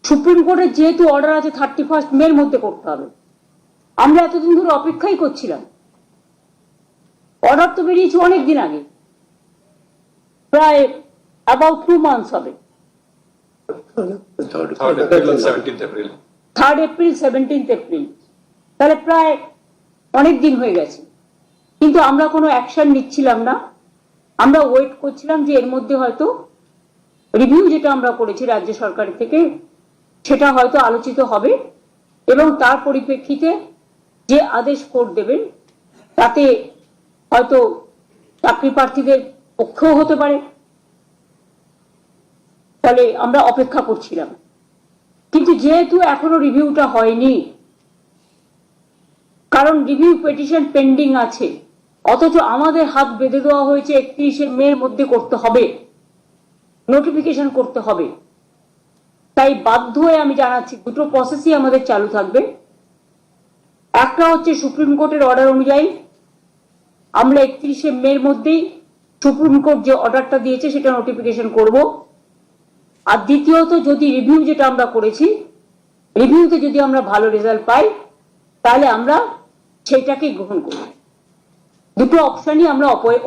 Supreme কোর্টের যেহেতু order আছে 31 মের মধ্যে করতে হবে, আমরা এতদিন ধরে অপেক্ষাই করছিলাম। অর্ডার তো বেরিয়েছে অনেক দিন আগে, প্রায় অ্যাবাউট 2 মান্থস হবে। 3rd এপ্রিল 17th এপ্রিল, তাহলে প্রায় অনেক দিন হয়ে গেছে, কিন্তু আমরা কোনো অ্যাকশন নিচ্ছিলাম না। আমরা ওয়েট করছিলাম যে এর মধ্যে হয়তো রিভিউ যেটা আমরা করেছি রাজ্য সরকার থেকে সেটা হয়তো আলোচিত হবে এবং তার পরিপ্রেক্ষিতে যে আদেশ কোর্ট দেবেন তাতে হয়তো চাকরি প্রার্থীদের পক্ষেও হতে পারে। ফলে আমরা অপেক্ষা করছিলাম, কিন্তু যেহেতু এখনো রিভিউটা হয়নি, কারণ রিভিউ পিটিশন পেন্ডিং আছে, অথচ আমাদের হাত বেঁধে দেওয়া হয়েছে 31 মের মধ্যে করতে হবে, নোটিফিকেশন করতে হবে। তাই বাধ্য হয়ে আমি জানাচ্ছি দুটো প্রসেসই আমাদের চালু থাকবে। একটা হচ্ছে সুপ্রিম কোর্টের অর্ডার অনুযায়ী আমরা 31 মের মধ্যেই সুপ্রিম কোর্ট যে অর্ডারটা দিয়েছে সেটা নোটিফিকেশন করব। আর দ্বিতীয়ত যদি রিভিউ যেটা আমরা করেছি, রিভিউতে যদি আমরা ভালো রেজাল্ট পাই তাহলে আমরা সেটাকে গ্রহণ করব। দুটো অপশনই আমরা ওপেন